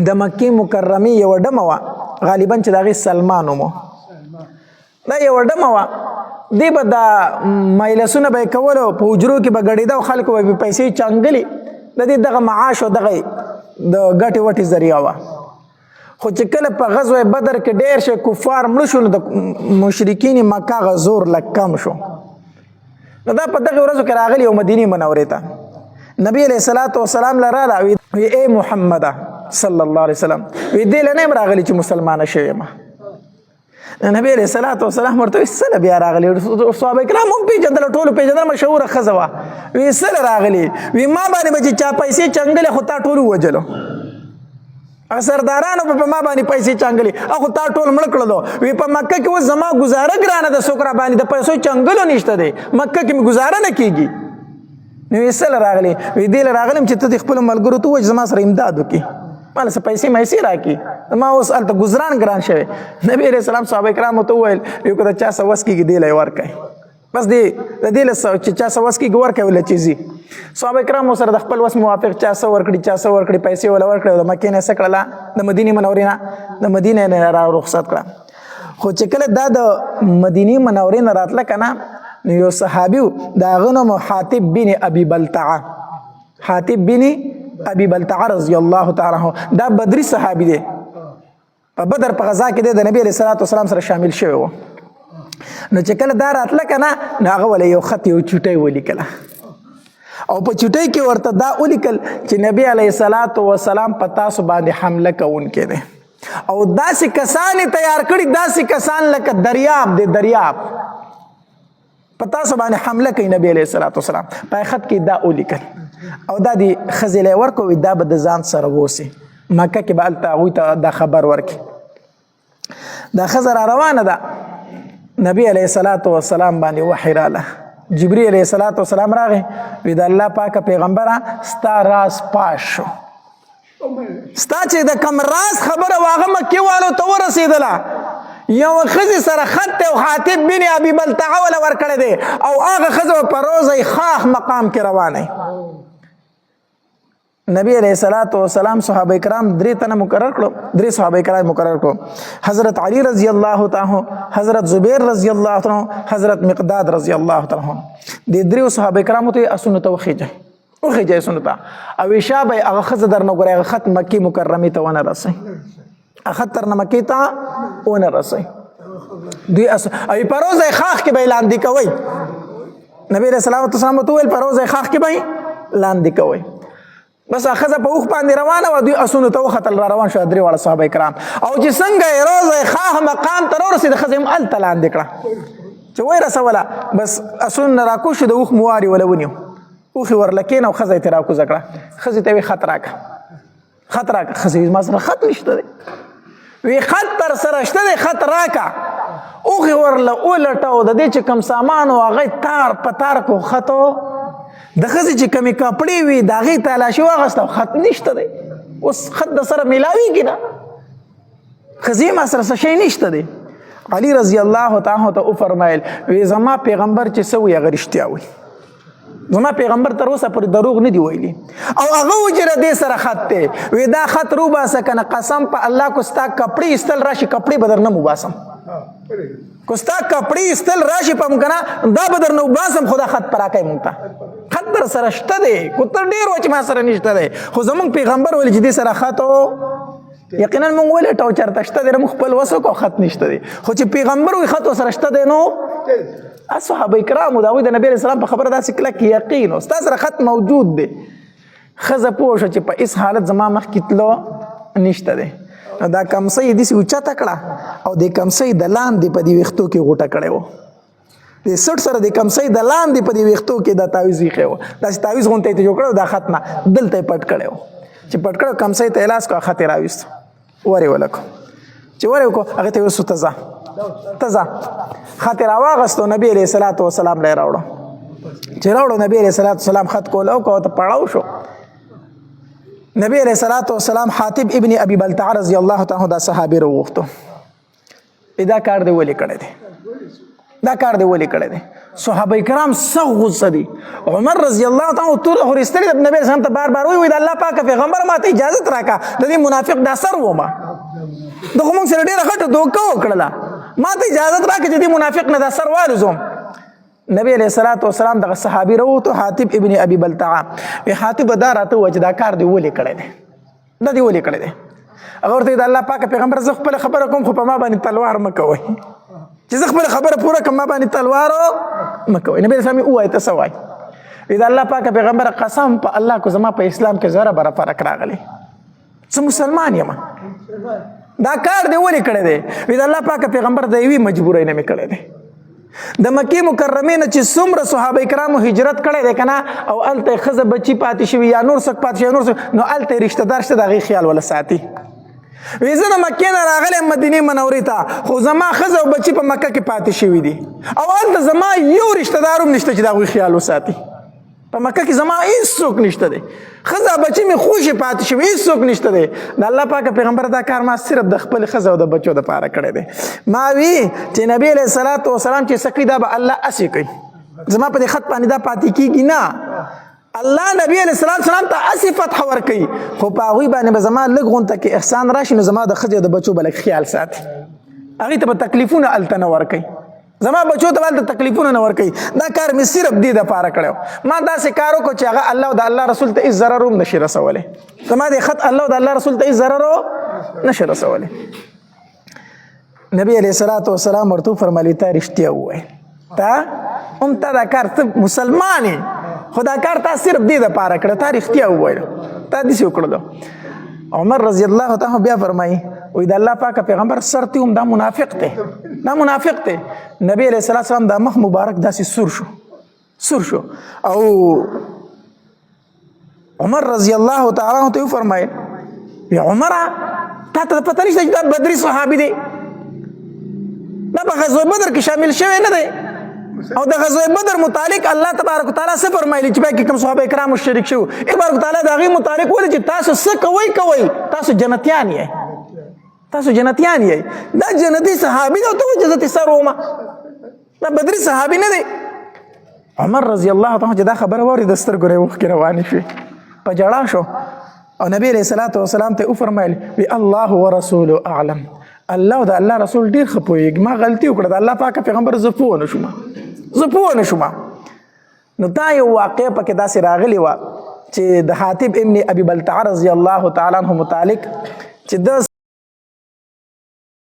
د مکې مکرمې یوه ډمه وه غالبا چې د هغې سلمان و دا یوه ډمه وه دی به دا مجلسونه به یې کولو په حجرو کې به ګډېده او خلکو به پیسې چانګلې د دې دغه معاش او دغه د ګټې وټې ذریعه وه خو چې کله په غزوه بدر کې ډېر شي کفار مړه شو نو د مشرکین مکه هغه زور لږ کم شو نو دا په دغې ورځو کې راغلي او مدینې منورې ته نبی علیه الصلاة والسلام له راله وی ای محمده صلی الله علیه وسلم وی دې له نه یم راغلي چې مسلمانه شوې یم نبی علیه الصلاة والسلام ورته وی څه له بیا راغلي صحابه کرام هم پېژندله ټولو پېژندله مشهوره ښځه وه وی څه له راغلي وی ما باندې به چې چا پیسې چنګلې خو تا ټول ووجلو سردارانو په ما باندې پیسې چنګلې خو تا ټول مړه کړلو وی په مکه کې اوس زما ګزاره ګرانه ده څوک را باندې د پیسو چنګلو نشته دی مکه کې مې ګزاره نه کېږي نو وی څه له راغلي وی دې له راغلم چې ته د خپلو ملګرو ته ووایې زما سره امداد وکړي ماله څه پیسې میسې راکړي ما اوس هلته ګزران ګران شوی نبي علیه السلام صحابه کرامو ته وویل یو که د چا څه وس کېږي دې له یې ورکړئ بس د دې له چې چا څه وس کېږي ورکړئ له چې ځي صحابه کرامو سره د خپل وس موافق چا څه ورکړي چا څه ورکړي پیسې وله ورکړې او د مکې نه څه کړله د مدینې منورې نه د مدینې نه را رخصت کړه خو چې کله دا د مدینې منورې نه راتله که نه نو یو صحابي و د هغه نوم حاطب بن ابي بلتعه حاطب بن ابي بلتعه رضی الله تعالی عنه دا بدري صحابي دی په بدر په غزا کې دی د نبی علیه الصلاة والسلام سره شامل شوی و نو چې کله دا راتله که نه نو هغه وله یو خط یو چوټۍ ولیکله او په چوټۍ کې ورته دا ولیکل چې نبی علیه الصلاة والسلام په تاسو باندې حمله کوونکی دی او داسې کسان یې تیار کړي داسې کسان لکه دریاب دی دریاب په تاسو باندې حمله کوي نبی علیه الصلاة والسلام په خط کې دا ولیکل او دا د ښځې له یې ورکوي دا به د ځان سره ووسي مکه کې به هلته هغوی ته دا خبر ورکړي دا ښځه را روانه ده نبی علیه الصلاة والسلام باندې وحی راله جبرئیل علیه الصلاة والسلام راغی وی د الله پاکه پیغمبره ستا راز پاش شو ستا چې د کم راز خبره و هغه مکې والو ته ورسېدله یو ښځې سره خط دی او حاطب بن ابي بلتعه وله ورکړی دی او هغه ښځه په روضه خاخ مقام کې روانه نبی علیه الصلاة والسلام صحابه کرام درې تنه مقرر کړو درې صحابه کرام مقرر کړو حضرت علی رضی الله تعالی حضرت زبیر رضی الله تعالی حضرت مقداد رضی الله تعالی د دریو صحابه کرامو ته اسونه ته وخیجه اسونه ته او شابه هغه ښځه درنه ګورې هغه خط مکې مکرمې ته ونه رسئ هغه خط درنه مکې ته ونه رسئ دوی او په روضه خاخ کې به یې لاندې کوئ نبی علیه السلام ته وویل په روضه خاخ کې به یې لاندې کوئ بس ښځه په اوښ باندې روانه وه دوی اسونو ته وختل را روان شو درې واړه صحابه کرام او چې څنګه یې روضه خاخ مقام ته راورسېده ښځه یې هم هلته لاندې کړه چې ویې رسوله بس اسونو نه راکوز شو د اوښ موارې وله ونیو اوښې ورله کېنه او ښځه یې ترې راکوزه کړه ښځې ته ویې خط راکړه خط راکړه ښځې ویې زما سره خط نشته دی وی خط در سره شته دی خط راکړه اوښې ورله ولټه او د دې چې کوم سامان و هغه یې تار په تار کړو خط د ښځې چې کمې کپړې وي د هغې تالاشي واخېسته خط نشته دی اوس خط د سره میلاویږي نه ښځې ما سره څه شی نشته دی علي رضی الله تعالی ته وفرمایل وی زما پیغمبر چې څه وایي هغه رښتیا وایي زما پیغمبر تر اوسه پورې دروغ نه دی ویلي او هغه و چې د دې سره خط دی وی دا خط روباسه که نه قسم په الله کو ستا کپړې ایستل راشي کپړې به درنه وباسم کو ستا کپړې ایستل راشي په موږ نه دا به درنه وباسم خو دا خط په راکئ موږ ته خط در سره شته دی خو ته ډېر و چې ما سره نشته دی خو زموږ پیغمبر ویل چې دې سره خط یقینا موږ ولټو چېرته شته دی موږ خپل وس وکړو خط نشته دی خو چې پیغمبر وایي خط ورسره شته دی نو صحابه کرامو د هغوی د نبي علیه السلام په خبره داسې کلک یقین و ستا سره خط موجود دی ښځه پوه شوه چې په هېڅ حالت زما مخکې تلو نشته دی نو دا کمسۍ یې داسې اوچته کړه او د کمسۍ د لاندې په دې ویښتو کې غوټه کړی و د سټ سره د کمسۍ د لاندې په دې ویښتو کې دا تعویض ایښی و داسې تعویض غونته یې جوړ کړی و دا خط نه دلته یې پټ کړی و چې پټ کړی کمسۍ ته یې لاس کړو خط یې راویستو ور یې ولکو چې ور یې وکړو هغې ته یې وسو ته ځه خط یې راواغستو نبي علیه الصلاة والسلام له یې راوړو چې راوړو نبي علیه الصلاة والسلام خط کوله وکړو ته پړاو شو نبی علیه الصلاة والسلام حاطب ابن ابي بلتعه رضی الله تعالی دا صحابي راوغوښتو دا کار دی ولې کړی دی دا کار دی ولې کړی دی؟ صحابه کرام سخت غصه دي. عمر رضی الله تعالی عنہ توره خورستلی د نبی اسلام ته بار بار وی د الله پاک پیغمبر ماته اجازه راکا د دې منافق دا سر وما د کوم سره ډیره غټه دوکه وکړه ماته اجازه راکا چې دې منافق نه دا سر والوزم. نبی علیہ الصلوۃ والسلام دغه صحابي راوته حاتب ابن ابي بلتعه په حاتب دا راته و چې دا کار دی ولې کړی دی؟ دا دی ولې کړی دی؟ هغه ورته د الله پاک پیغمبر زه خپل خبره کوم خو په ما باندې تلوار مکوئ چې زه خپل خبره پوره کړم ما باندې تلوار مکوئ. نبی اسلام ووایي ته څه وایي؟ د الله پاک پیغمبر قسم په الله کو زما په اسلام کې ذره بره فرق راغلی زه مسلمان یم. دا کار دی ولې کړی دی؟ د الله پاک پیغمبر د یوې مجبورۍ نه مې کړی دی. د مکې مکرمې نه چې څومره صحابه کرامو هجرت کړی دی که نه او هلته یې ښځه بچي پاتې شوي یا نور څوک پاتې شوي نور څوک نو هلته یې رشته دار شته د هغې خیال وله ساتي. وی زه د مکې نه راغلی مدینې منورې ته خو زما ښځه او بچي په مکه کې پاتې شوي دي او هلته زما یو رشته دار هم نشته چې د هغوی خیال وساتي. په مکه کې زما هېڅوک نشته دی ښځه بچي مې خوشې پاتې شوي هېڅوک نشته دی. د الله پاک پیغمبر دا کار ما صرف د خپلې ښځه او د بچو دپاره کړی دی. ما وی چې نبی علیه الصلاة وسلام چې څه کوي دا به الله هسې کوي زما په دې خط باندې دا پاتې کېږي نه. الله نبی علیہ السلام ته اسی فتح ورکوي خو په هغوی باندې به زما لږ غونته کې احسان راشي نو زما د ښځې او د بچو به لږ خیال ساتي هغوی ته به تکلیفونه هلته نه ورکوي زما بچو ته به هلته تکلیفونه نه ورکوي. دا کار مې صرف دې دپاره کړی و. ما داسې کار وکړو چې هغه الله او د الله رسول ته هېڅ ضرر هم نشي رسولی. زما دې خط الله او د الله رسول ته هېڅ ضرر نشي رسولی. نبی علیہ الصلوۃ والسلام ورته وفرمایل تا رښتیا ووایه تا هم تا دا کار ته مسلمان یې خو دا کار تا صرف دې دپاره کړه تا رښتیا وویله تا داسې وکړلو. عمر رضی الله تعالی بیا فرمایي وی د الله پاک پیغمبر سر ته هم دا منافق دی دا منافق دی. نبی علیہ السلام دا مخ مبارک داسې سور شو او عمر رضی الله تعالی عنہ ته وفرمایل یا عمره تا ته پته نشته چې دا بدري صحابي دی دا په غزوه بدر کې شامل شوی نه دی او د غزوه بدر متعلق الله تبارک وتعالی څه فرمایلی چې پکې کوم صحابه کرام شریک شو تبارک وتعالی د هغې متعلق ویلي چې تاسو څه کوئ تاسو جنتیان یې دا جنتي صحابي دی او ته وایې چې زه ترې سر ومه دا بدري صحابي نه دی. عمر رضی الله تعالی چې دا خبره واورېده د سترګو نه یې اوښکې روانې شوې په ژړا شو او نبی علیه الصلاة والسلام ته یې وفرمیل وی الله ورسوله اعلم الله او د الله رسول ډېر ښه پوهېږي ما غلطي وکړه د الله پاکه پیغمبر زه پوه نه شوم. نو دا یو واقع پکې داسې راغلی وه چې د حاتب ابن ابي بلتعه رضی الله تعالی عنه متعلق چې د